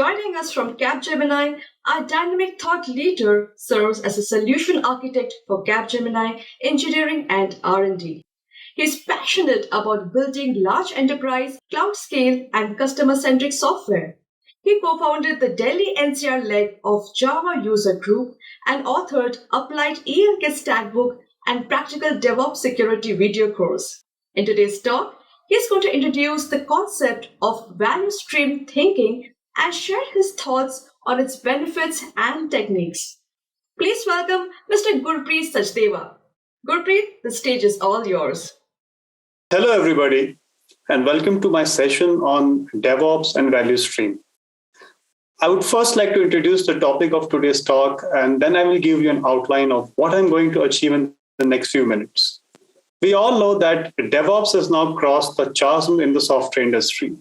Joining us from Capgemini, our dynamic thought leader serves as a solution architect for Capgemini engineering and R&D. He's passionate about building large enterprise, cloud scale, and customer centric software. He co founded the Delhi NCR leg of Java User Group and authored Applied ELK Stackbook and Practical DevOps Security video course. In today's talk, he's going to introduce the concept of value stream thinking and share his thoughts on its benefits and techniques. Please welcome Mr. Gurpreet Sachdeva. Gurpreet, the stage is all yours. Hello, everybody, and welcome to my session on DevOps and value stream. I would first like to introduce the topic of today's talk, and then I will give you an outline of what I'm going to achieve in the next few minutes. We all know that DevOps has now crossed the chasm in the software industry.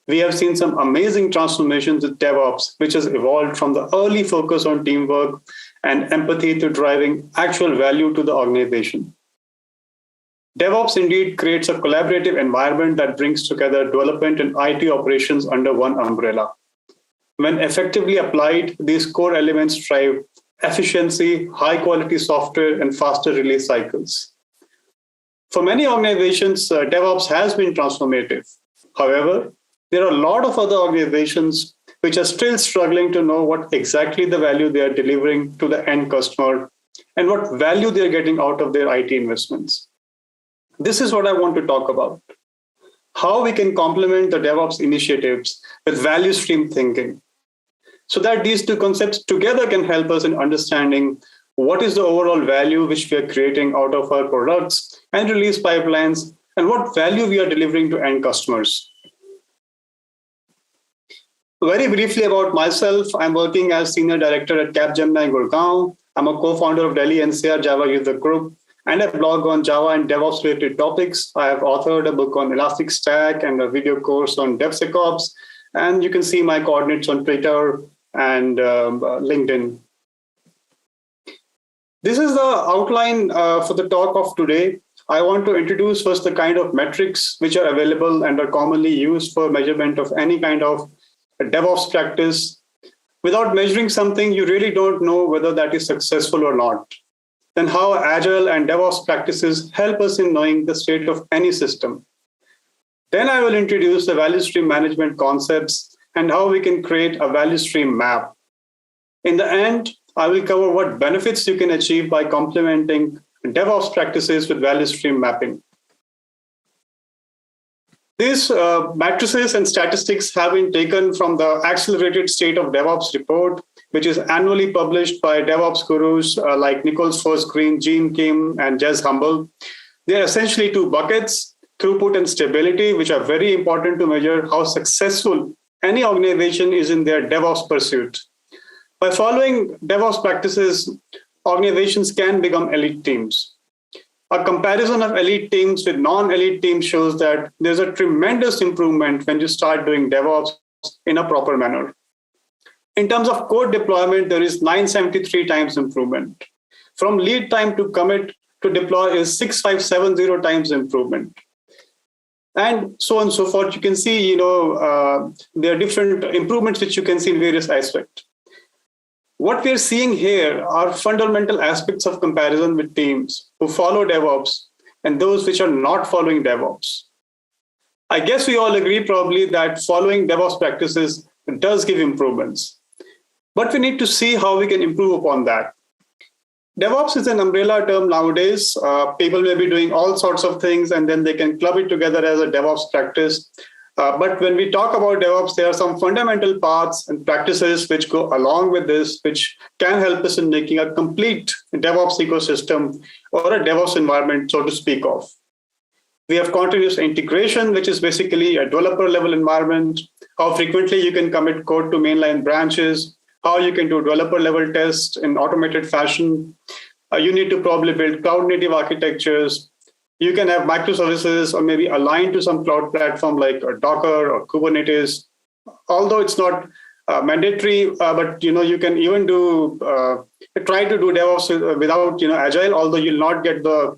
We have seen some amazing transformations with DevOps, which has evolved from the early focus on teamwork and empathy to driving actual value to the organization. DevOps indeed creates a collaborative environment that brings together development and IT operations under one umbrella. When effectively applied, these core elements drive efficiency, high-quality software, and faster release cycles. For many organizations, DevOps has been transformative. However, there are a lot of other organizations which are still struggling to know what exactly the value they are delivering to the end customer and what value they are getting out of their IT investments. This is what I want to talk about. How we can complement the DevOps initiatives with value stream thinking, so that these two concepts together can help us in understanding what is the overall value which we are creating out of our products and release pipelines, and what value we are delivering to end customers. Very briefly about myself, I'm working as Senior Director at Capgemini Gurgaon. I'm a co-founder of Delhi NCR Java User Group and a blog on Java and DevOps related topics. I have authored a book on Elastic Stack and a video course on DevSecOps. And you can see my coordinates on Twitter and LinkedIn. This is the outline for the talk of today. I want to introduce first the kind of metrics which are available and are commonly used for measurement of any kind of DevOps practice. Without measuring something, you really don't know whether that is successful or not. Then how Agile and DevOps practices help us in knowing the state of any system. Then I will introduce the value stream management concepts and how we can create a value stream map. In the end, I will cover what benefits you can achieve by complementing DevOps practices with value stream mapping. These matrices and statistics have been taken from the Accelerated State of DevOps report, which is annually published by DevOps gurus like Nicholas Forsgren, Gene Kim, and Jez Humble. They are essentially two buckets, throughput and stability, which are very important to measure how successful any organization is in their DevOps pursuit. By following DevOps practices, organizations can become elite teams. A comparison of elite teams with non-elite teams shows that there's a tremendous improvement when you start doing DevOps in a proper manner. In terms of code deployment, there is 973 times improvement. From lead time to commit to deploy is 6570 times improvement. And so on and so forth. You can see, there are different improvements which you can see in various aspects. What we're seeing here are fundamental aspects of comparison with teams who follow DevOps and those which are not following DevOps. I guess we all agree probably that following DevOps practices does give improvements, but we need to see how we can improve upon that. DevOps is an umbrella term nowadays. People may be doing all sorts of things and then they can club it together as a DevOps practice. But when we talk about DevOps, there are some fundamental paths and practices which go along with this, which can help us in making a complete DevOps ecosystem or a DevOps environment, so to speak of. We have continuous integration, which is basically a developer level environment, how frequently you can commit code to mainline branches, how you can do developer level tests in automated fashion. You need to probably build cloud native architectures. You can have microservices or maybe align to some cloud platform like Docker or Kubernetes. Although it's not mandatory, but you can even try to do DevOps without Agile, although you'll not get the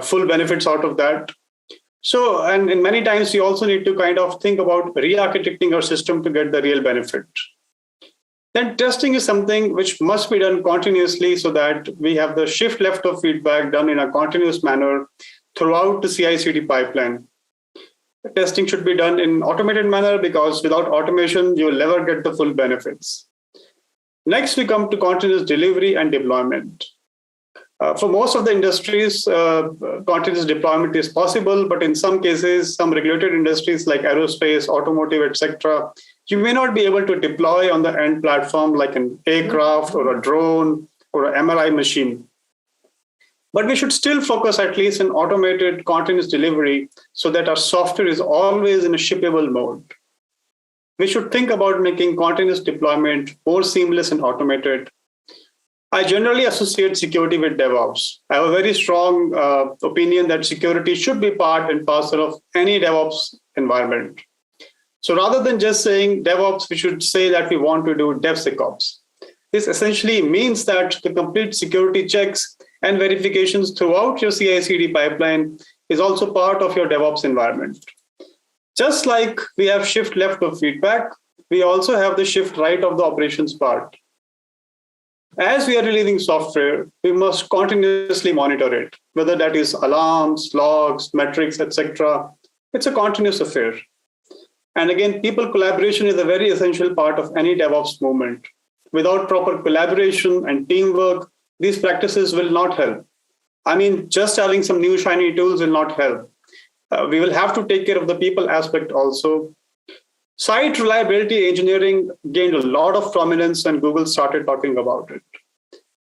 full benefits out of that. So, and in many times, we also need to kind of think about re-architecting our system to get the real benefit. Then testing is something which must be done continuously so that we have the shift left of feedback done in a continuous manner throughout the CI/CD pipeline. Testing should be done in automated manner because without automation, you will never get the full benefits. Next, we come to continuous delivery and deployment. For most of the industries, continuous deployment is possible, but in some cases, some regulated industries like aerospace, automotive, etc., you may not be able to deploy on the end platform like an aircraft or a drone or an MRI machine. But we should still focus at least on automated continuous delivery so that our software is always in a shippable mode. We should think about making continuous deployment more seamless and automated. I generally associate security with DevOps. I have a very strong opinion that security should be part and parcel of any DevOps environment. So rather than just saying DevOps, we should say that we want to do DevSecOps. This essentially means that the complete security checks and verifications throughout your CI/CD pipeline is also part of your DevOps environment. Just like we have shift left of feedback, we also have the shift right of the operations part. As we are releasing software, we must continuously monitor it, whether that is alarms, logs, metrics, etc. It's a continuous affair. And again, people collaboration is a very essential part of any DevOps movement. Without proper collaboration and teamwork, these practices will not help. I mean, just having some new shiny tools will not help. We will have to take care of the people aspect also. Site reliability engineering gained a lot of prominence when Google started talking about it.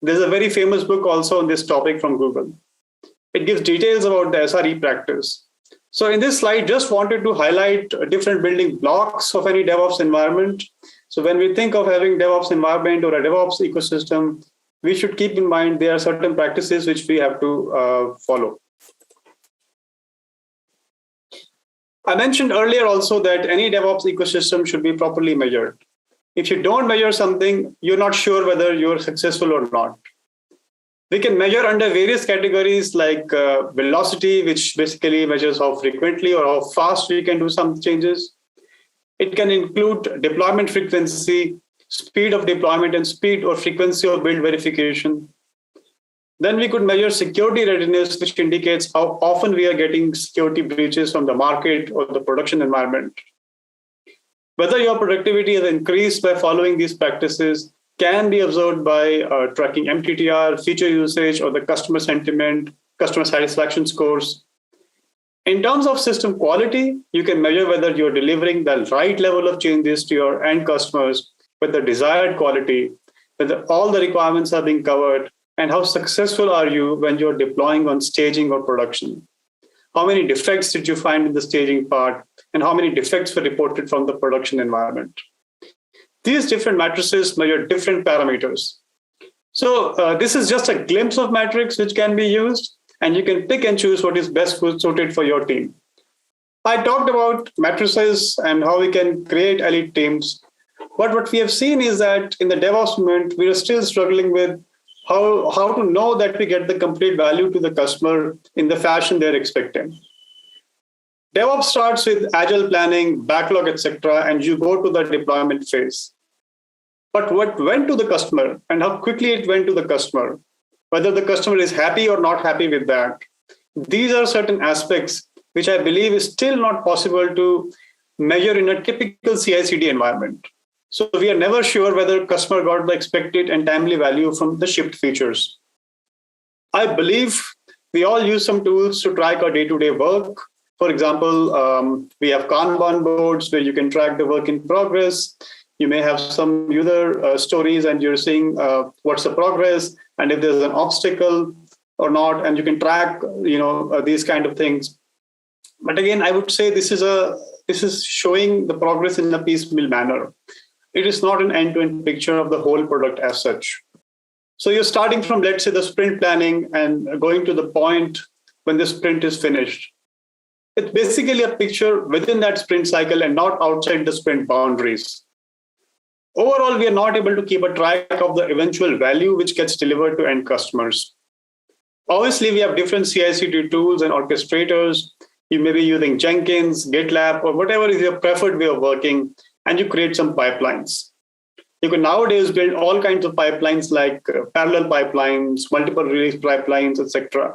There's a very famous book also on this topic from Google. It gives details about the SRE practice. So in this slide, just wanted to highlight different building blocks of any DevOps environment. So when we think of having DevOps environment or a DevOps ecosystem, we should keep in mind there are certain practices which we have to follow. I mentioned earlier also that any DevOps ecosystem should be properly measured. If you don't measure something, you're not sure whether you're successful or not. We can measure under various categories like velocity, which basically measures how frequently or how fast we can do some changes. It can include deployment frequency, speed of deployment, and speed or frequency of build verification. Then we could measure security readiness, which indicates how often we are getting security breaches from the market or the production environment. Whether your productivity has increased by following these practices can be observed by tracking MTTR, feature usage, or the customer sentiment, customer satisfaction scores. In terms of system quality, you can measure whether you're delivering the right level of changes to your end customers with the desired quality, whether all the requirements are being covered, and how successful are you when you're deploying on staging or production? How many defects did you find in the staging part? And how many defects were reported from the production environment? These different matrices measure different parameters. So this is just a glimpse of metrics which can be used, and you can pick and choose what is best suited for your team. I talked about matrices and how we can create elite teams. But what we have seen is that in the DevOps movement, we are still struggling with how to know that we get the complete value to the customer in the fashion they're expecting. DevOps starts with agile planning, backlog, etc., and you go to the deployment phase. But what went to the customer and how quickly it went to the customer, whether the customer is happy or not happy with that, these are certain aspects which I believe is still not possible to measure in a typical CI/CD environment. So we are never sure whether customer got the expected and timely value from the shipped features. I believe we all use some tools to track our day-to-day work. For example, we have Kanban boards where you can track the work in progress. You may have some user stories and you're seeing what's the progress and if there's an obstacle or not, and you can track, these kind of things. But again, I would say this is showing the progress in a piecemeal manner. It is not an end-to-end picture of the whole product as such. So you're starting from, let's say, the sprint planning and going to the point when the sprint is finished. It's basically a picture within that sprint cycle and not outside the sprint boundaries. Overall, we are not able to keep a track of the eventual value which gets delivered to end customers. Obviously, we have different CI/CD tools and orchestrators You may be using Jenkins, GitLab, or whatever is your preferred way of working, and you create some pipelines. You can nowadays build all kinds of pipelines like parallel pipelines, multiple release pipelines, etc.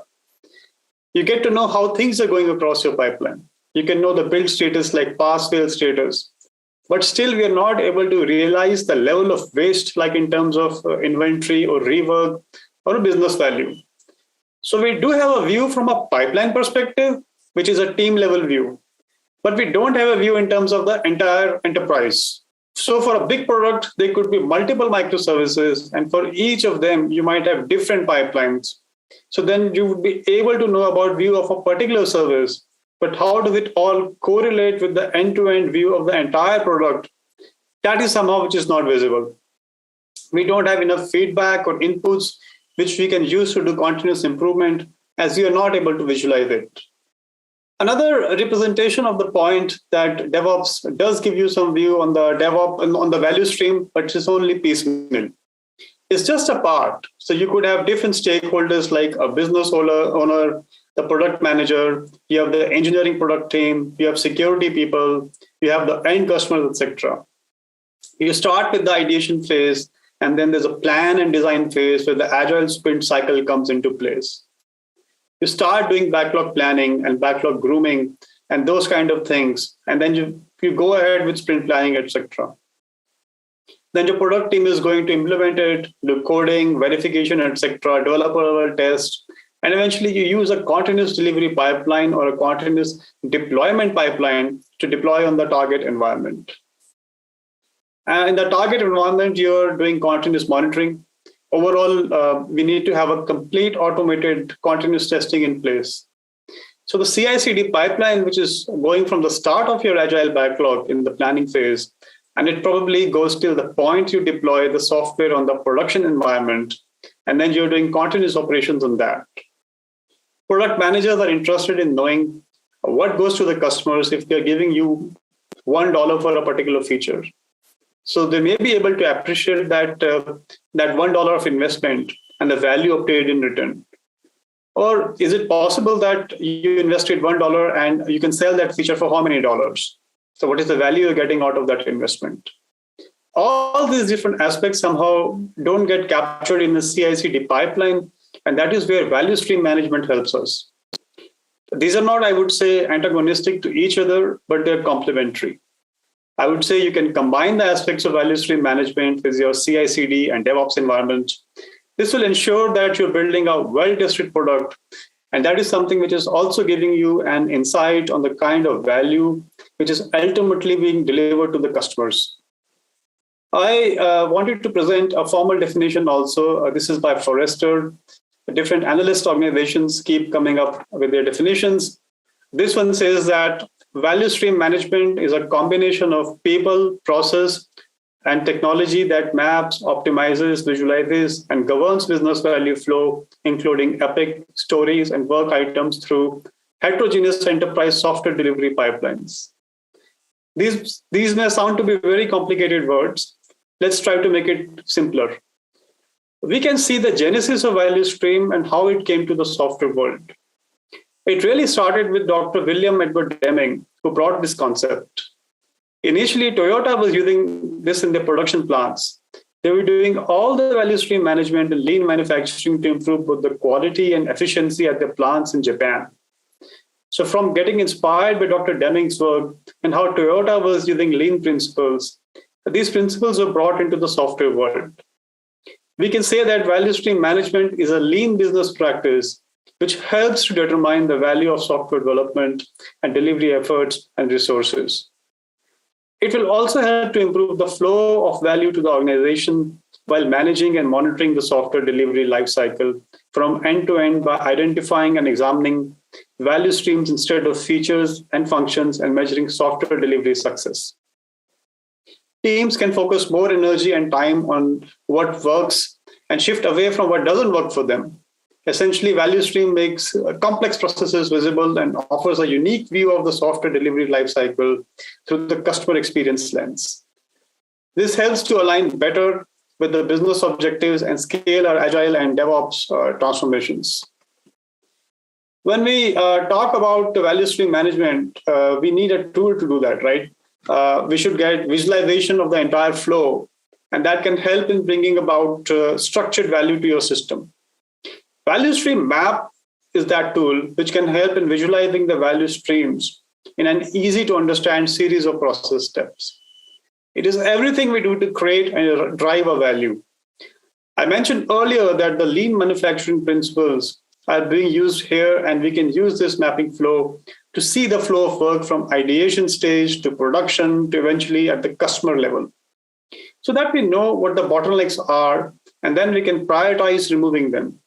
You get to know how things are going across your pipeline. You can know the build status like pass fail status. But still, we are not able to realize the level of waste, like in terms of inventory or rework or business value. So we do have a view from a pipeline perspective, which is a team level view, but we don't have a view in terms of the entire enterprise. So for a big product, there could be multiple microservices, and for each of them, you might have different pipelines. So then you would be able to know about view of a particular service, but how does it all correlate with the end-to-end view of the entire product? That is somehow which is not visible. We don't have enough feedback or inputs which we can use to do continuous improvement, as we are not able to visualize it. Another representation of the point that DevOps does give you some view on the DevOps on the value stream, but it's only piecemeal. It's just a part. So you could have different stakeholders like a business owner, the product manager, you have the engineering product team, you have security people, you have the end customers, etc. You start with the ideation phase, and then there's a plan and design phase where the agile sprint cycle comes into place. You start doing backlog planning and backlog grooming and those kind of things. And then you go ahead with sprint planning, etc. Then your product team is going to implement it, do coding, verification, etc., developer level test. And eventually you use a continuous delivery pipeline or a continuous deployment pipeline to deploy on the target environment. And in the target environment, you're doing continuous monitoring. Overall, we need to have a complete automated continuous testing in place. So the CI/CD pipeline, which is going from the start of your agile backlog in the planning phase, and it probably goes till the point you deploy the software on the production environment, and then you're doing continuous operations on that. Product managers are interested in knowing what goes to the customers if they're giving you $1 for a particular feature. So they may be able to appreciate that $1 of investment and the value obtained in return. Or is it possible that you invested $1 and you can sell that feature for how many dollars? So what is the value you're getting out of that investment? All these different aspects somehow don't get captured in the CI/CD pipeline, and that is where value stream management helps us. These are not, I would say, antagonistic to each other, but they're complementary. I would say you can combine the aspects of value stream management with your CI/CD and DevOps environment. This will ensure that you're building a well-tested product, and that is something which is also giving you an insight on the kind of value which is ultimately being delivered to the customers. I wanted to present a formal definition also. This is by Forrester. Different analyst organizations keep coming up with their definitions. This one says that value stream management is a combination of people, process, and technology that maps, optimizes, visualizes, and governs business value flow, including epic stories and work items through heterogeneous enterprise software delivery pipelines. These may sound to be very complicated words. Let's try to make it simpler. We can see the genesis of value stream and how it came to the software world. It really started with Dr. William Edward Deming, who brought this concept. Initially, Toyota was using this in their production plants. They were doing all the value stream management and lean manufacturing to improve both the quality and efficiency at their plants in Japan. So from getting inspired by Dr. Deming's work and how Toyota was using lean principles, these principles were brought into the software world. We can say that value stream management is a lean business practice which helps to determine the value of software development and delivery efforts and resources. It will also help to improve the flow of value to the organization while managing and monitoring the software delivery lifecycle from end to end by identifying and examining value streams instead of features and functions and measuring software delivery success. Teams can focus more energy and time on what works and shift away from what doesn't work for them. Essentially, value stream makes complex processes visible and offers a unique view of the software delivery lifecycle through the customer experience lens. This helps to align better with the business objectives and scale our agile and DevOps transformations. When we talk about the value stream management, we need a tool to do that, right? We should get visualization of the entire flow, and that can help in bringing about structured value to your system. Value stream map is that tool which can help in visualizing the value streams in an easy to understand series of process steps. It is everything we do to create and drive a value. I mentioned earlier that the lean manufacturing principles are being used here, and we can use this mapping flow to see the flow of work from ideation stage to production to eventually at the customer level, so that we know what the bottlenecks are, and then we can prioritize removing them.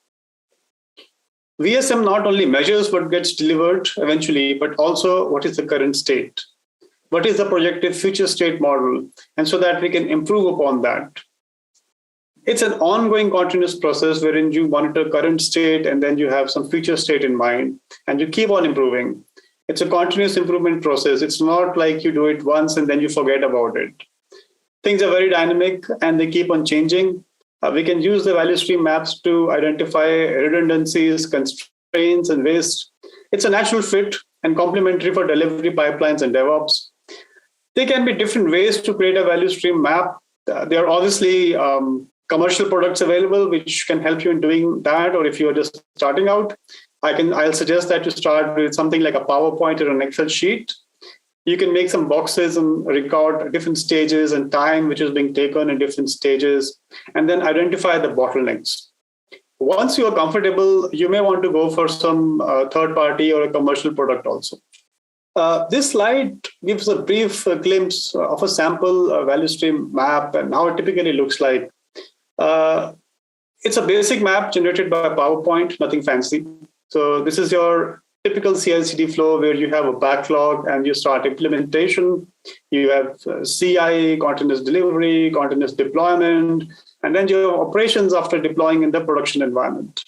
VSM not only measures what gets delivered eventually, but also what is the current state, what is the projected future state model, and so that we can improve upon that. It's an ongoing continuous process wherein you monitor current state and then you have some future state in mind and you keep on improving. It's a continuous improvement process. It's not like you do it once and then you forget about it. Things are very dynamic and they keep on changing. We can use the value stream maps to identify redundancies, constraints, and waste. It's a natural fit and complementary for delivery pipelines and DevOps. There can be different ways to create a value stream map. There are obviously commercial products available which can help you in doing that, or if you're just starting out, I'll suggest that you start with something like a PowerPoint or an Excel sheet. You can make some boxes and record different stages and time which is being taken in different stages, and then identify the bottlenecks. Once you are comfortable, you may want to go for some third party or a commercial product also. This slide gives a brief glimpse of a sample value stream map and how it typically looks like. It's a basic map generated by PowerPoint, nothing fancy. So this is your typical CI/CD flow where you have a backlog and you start implementation. You have CI, continuous delivery, continuous deployment, and then you have operations after deploying in the production environment.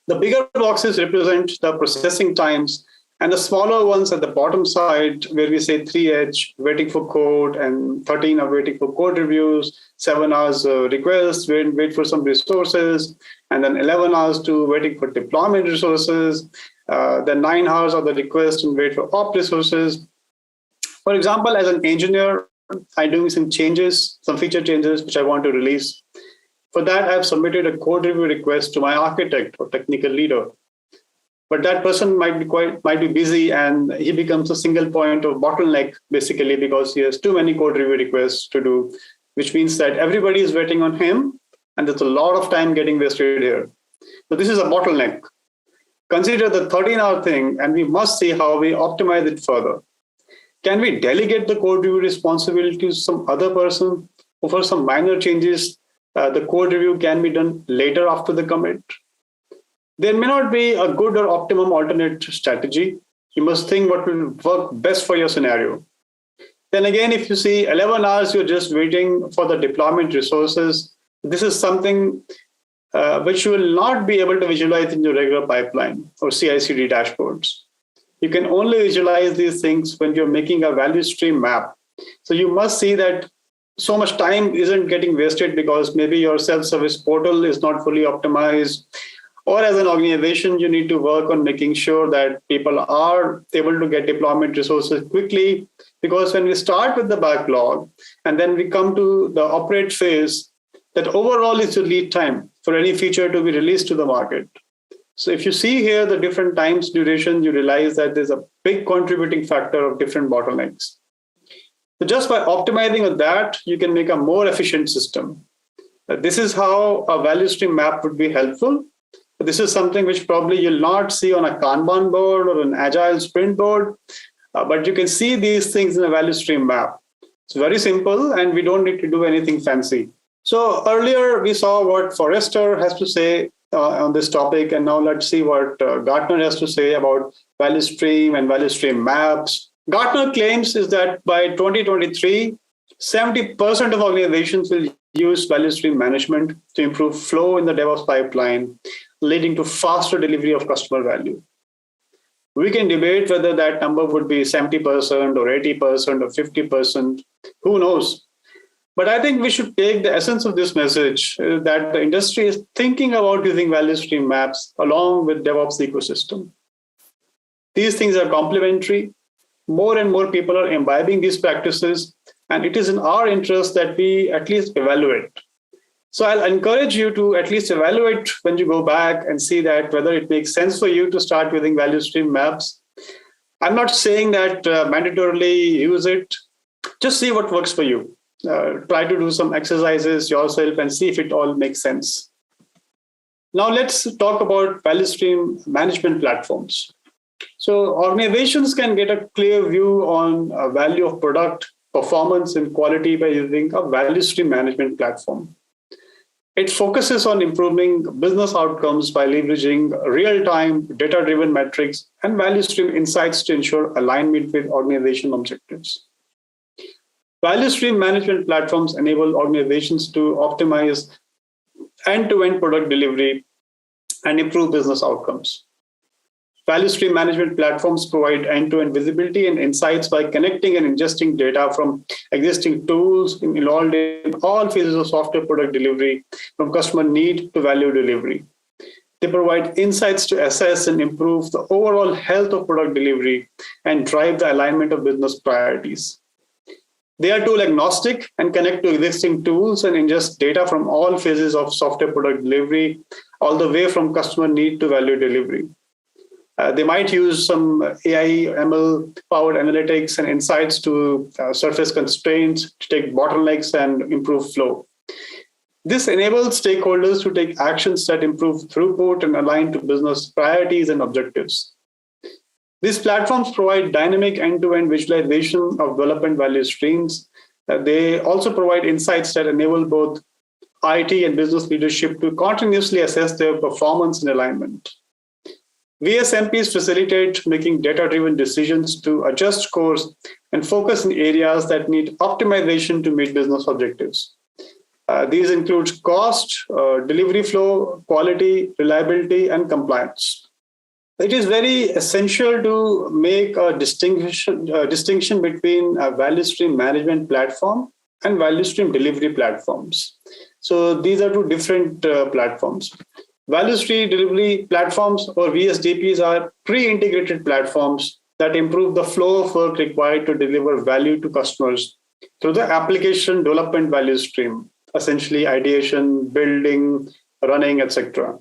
The bigger boxes represent the processing times, and the smaller ones at the bottom side, where we say 3H, waiting for code, and 13 are waiting for code reviews, 7 hours requests, wait for some resources, and then 11 hours to waiting for deployment resources, then 9 hours of the request and wait for op resources. For example, as an engineer, I'm doing some changes, some feature changes, which I want to release. For that, I've submitted a code review request to my architect or technical leader. But that person might be busy, and he becomes a single point of bottleneck, basically, because he has too many code review requests to do, which means that everybody is waiting on him, and there's a lot of time getting wasted here. So this is a bottleneck. Consider the 13-hour thing, and we must see how we optimize it further. Can we delegate the code review responsibility to some other person? Or for some minor changes, the code review can be done later after the commit. There may not be a good or optimum alternate strategy. You must think what will work best for your scenario. Then again, if you see 11 hours, you're just waiting for the deployment resources. This is something which you will not be able to visualize in your regular pipeline or CI/CD dashboards. You can only visualize these things when you're making a value stream map. So you must see that so much time isn't getting wasted because maybe your self-service portal is not fully optimized. Or as an organization, you need to work on making sure that people are able to get deployment resources quickly. Because when we start with the backlog and then we come to the operate phase, that overall is the lead time for any feature to be released to the market. So if you see here the different times duration, you realize that there's a big contributing factor of different bottlenecks. So just by optimizing on that, you can make a more efficient system. This is how a value stream map would be helpful. This is something which probably you'll not see on a Kanban board or an agile sprint board, but you can see these things in a value stream map. It's very simple and we don't need to do anything fancy. So earlier we saw what Forrester has to say on this topic, and now let's see what Gartner has to say about value stream and value stream maps. Gartner claims is that by 2023, 70% of organizations will use value stream management to improve flow in the DevOps pipeline, leading to faster delivery of customer value. We can debate whether that number would be 70% or 80% or 50%, who knows? But I think we should take the essence of this message that the industry is thinking about using value stream maps along with DevOps ecosystem. These things are complementary. More and more people are imbibing these practices, and it is in our interest that we at least evaluate. So I'll encourage you to at least evaluate when you go back and see that whether it makes sense for you to start using value stream maps. I'm not saying that mandatorily use it. Just see what works for you. Try to do some exercises yourself and see if it all makes sense. Now let's talk about value stream management platforms. So organizations can get a clear view on value of product, performance, and quality by using a value stream management platform. It focuses on improving business outcomes by leveraging real-time data-driven metrics and value stream insights to ensure alignment with organization objectives. Value stream management platforms enable organizations to optimize end-to-end product delivery and improve business outcomes. Value stream management platforms provide end-to-end visibility and insights by connecting and ingesting data from existing tools involved in all phases of software product delivery, from customer need to value delivery. They provide insights to assess and improve the overall health of product delivery and drive the alignment of business priorities. They are tool agnostic and connect to existing tools and ingest data from all phases of software product delivery, all the way from customer need to value delivery. They might use some AI, ML powered analytics and insights to surface constraints, to take bottlenecks and improve flow. This enables stakeholders to take actions that improve throughput and align to business priorities and objectives. These platforms provide dynamic end-to-end visualization of development value streams. They also provide insights that enable both IT and business leadership to continuously assess their performance and alignment. VSMPs facilitate making data-driven decisions to adjust course and focus in areas that need optimization to meet business objectives. These include cost, delivery flow, quality, reliability, and compliance. It is very essential to make a distinction between a value stream management platform and value stream delivery platforms. So these are two different platforms. Value stream delivery platforms, or VSDPs, are pre-integrated platforms that improve the flow of work required to deliver value to customers through the application development value stream, essentially ideation, building, running, etc.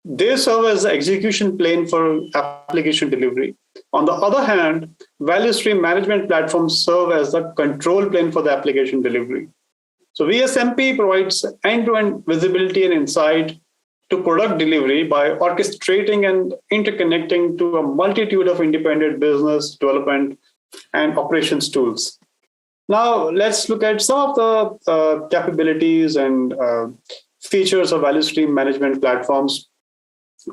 They serve as the execution plane for application delivery. On the other hand, value stream management platforms serve as the control plane for the application delivery. So VSMP provides end-to-end visibility and insight to product delivery by orchestrating and interconnecting to a multitude of independent business, development, and operations tools. Now, let's look at some of the capabilities and features of value stream management platforms.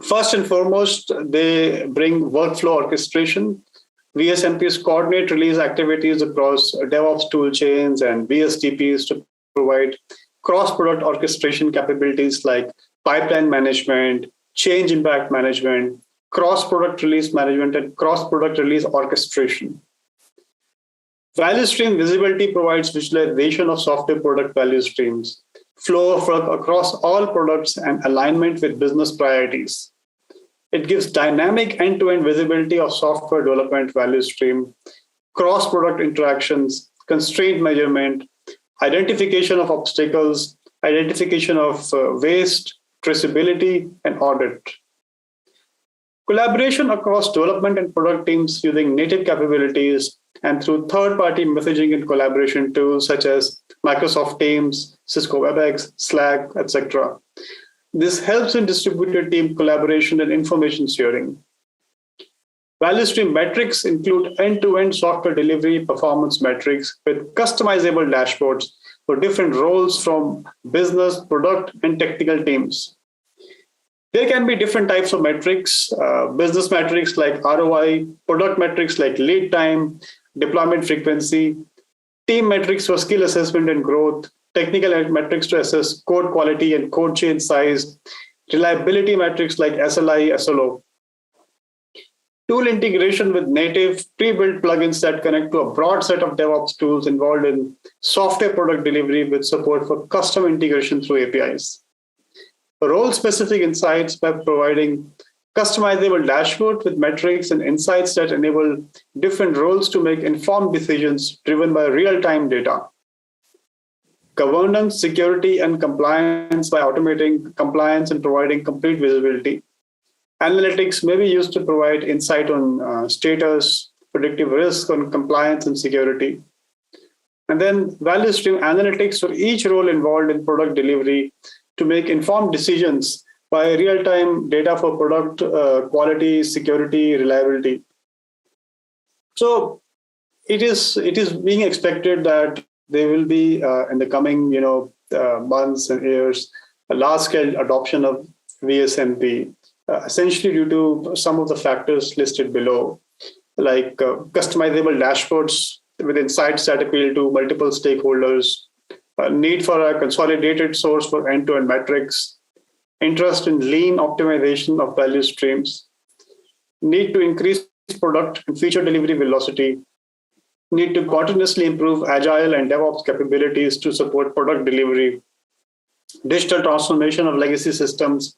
First and foremost, they bring workflow orchestration. VSMPs coordinate release activities across DevOps tool chains and VSDPs to provide cross-product orchestration capabilities like pipeline management, change impact management, cross-product release management, and cross-product release orchestration. Value stream visibility provides visualization of software product value streams, flow of work across all products, and alignment with business priorities. It gives dynamic end-to-end visibility of software development value stream, cross-product interactions, constraint measurement, identification of obstacles, identification of waste, traceability, and audit. Collaboration across development and product teams using native capabilities and through third-party messaging and collaboration tools such as Microsoft Teams, Cisco WebEx, Slack, etc. This helps in distributed team collaboration and information sharing. Value stream metrics include end-to-end software delivery performance metrics with customizable dashboards for different roles from business, product, and technical teams. There can be different types of metrics, business metrics like ROI, product metrics like lead time, deployment frequency, team metrics for skill assessment and growth, technical metrics to assess code quality and code chain size, reliability metrics like SLI, SLO. Tool integration with native pre-built plugins that connect to a broad set of DevOps tools involved in software product delivery with support for custom integration through APIs. Role-specific insights by providing customizable dashboards with metrics and insights that enable different roles to make informed decisions driven by real-time data. Governance, security, and compliance by automating compliance and providing complete visibility. Analytics may be used to provide insight on status, predictive risk on compliance and security. And then value stream analytics for each role involved in product delivery to make informed decisions by real-time data for product quality, security, reliability. So it is being expected that there will be in the coming months and years a large-scale adoption of VSMP, essentially due to some of the factors listed below, like customizable dashboards with insights that appeal to multiple stakeholders, need for a consolidated source for end-to-end metrics, interest in lean optimization of value streams, need to increase product and feature delivery velocity, need to continuously improve agile and DevOps capabilities to support product delivery, digital transformation of legacy systems,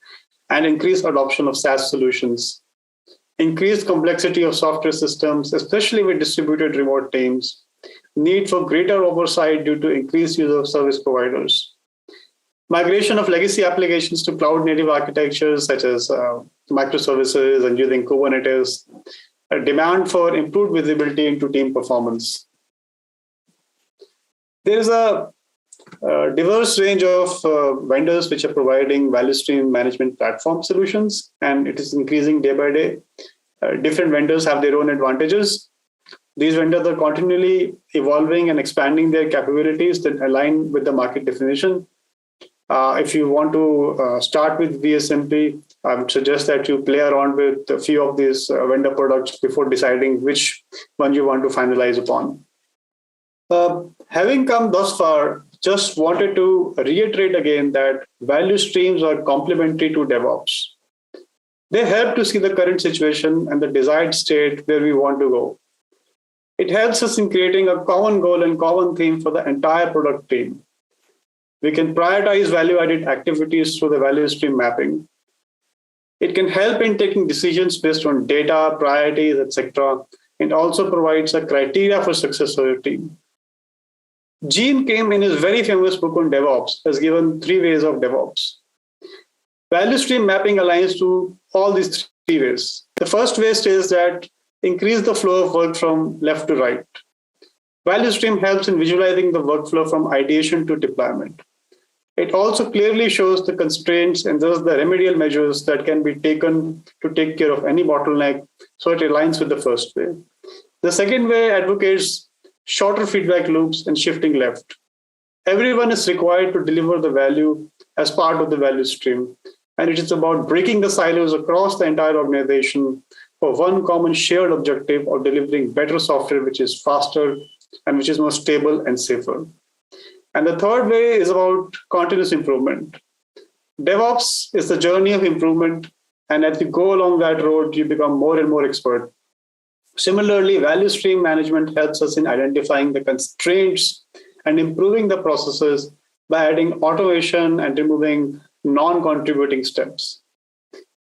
and increased adoption of SaaS solutions, increased complexity of software systems, especially with distributed remote teams, need for greater oversight due to increased use of service providers, migration of legacy applications to cloud-native architectures such as microservices and using Kubernetes, a demand for improved visibility into team performance. There is a diverse range of vendors which are providing value stream management platform solutions, and it is increasing day by day. Different vendors have their own advantages. These vendors are continually evolving and expanding their capabilities that align with the market definition. If you want to start with VSMP, I would suggest that you play around with a few of these vendor products before deciding which one you want to finalize upon. Having come thus far, just wanted to reiterate again that value streams are complementary to DevOps. They help to see the current situation and the desired state where we want to go. It helps us in creating a common goal and common theme for the entire product team. We can prioritize value-added activities through the value stream mapping. It can help in taking decisions based on data, priorities, etc. It also provides a criteria for success for your team. Gene Kim, in his very famous book on DevOps, has given 3 ways of DevOps. Value stream mapping aligns to all these 3 ways. The first way says that increase the flow of work from left to right. Value stream helps in visualizing the workflow from ideation to deployment. It also clearly shows the constraints and thus the remedial measures that can be taken to take care of any bottleneck, so it aligns with the first way. The second way advocates shorter feedback loops and shifting left. Everyone is required to deliver the value as part of the value stream, and it is about breaking the silos across the entire organization for one common shared objective of delivering better software which is faster and which is more stable and safer. And the third way is about continuous improvement. DevOps is the journey of improvement, and as you go along that road, you become more and more expert. Similarly, value stream management helps us in identifying the constraints and improving the processes by adding automation and removing non-contributing steps.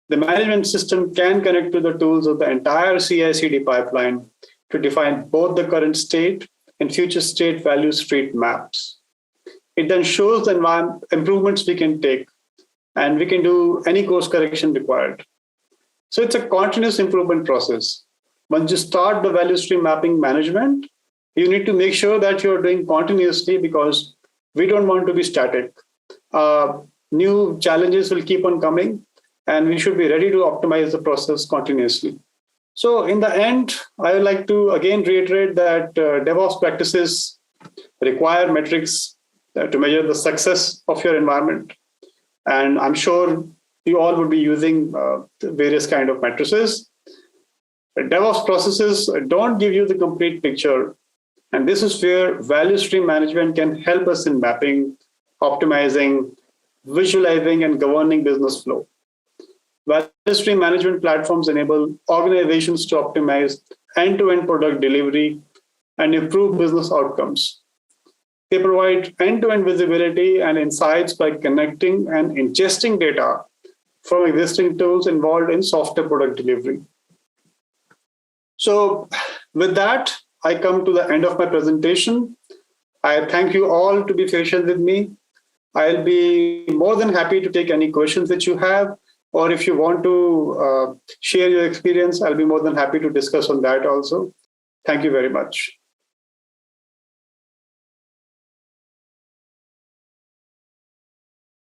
The management system can connect to the tools of the entire CI/CD pipeline to define both the current state and future state value stream maps. It then shows the improvements we can take, and we can do any course correction required. So it's a continuous improvement process. Once you start the value stream mapping management, you need to make sure that you're doing continuously because we don't want to be static. New challenges will keep on coming, and we should be ready to optimize the process continuously. So in the end, I would like to again reiterate that DevOps practices require metrics to measure the success of your environment. And I'm sure you all would be using various kind of matrices. DevOps processes don't give you the complete picture. And this is where value stream management can help us in mapping, optimizing, visualizing, and governing business flow. Value stream management platforms enable organizations to optimize end-to-end product delivery and improve business outcomes. They provide end-to-end visibility and insights by connecting and ingesting data from existing tools involved in software product delivery. So with that, I come to the end of my presentation. I thank you all to be patient with me. I'll be more than happy to take any questions that you have, or if you want to share your experience, I'll be more than happy to discuss on that also. Thank you very much.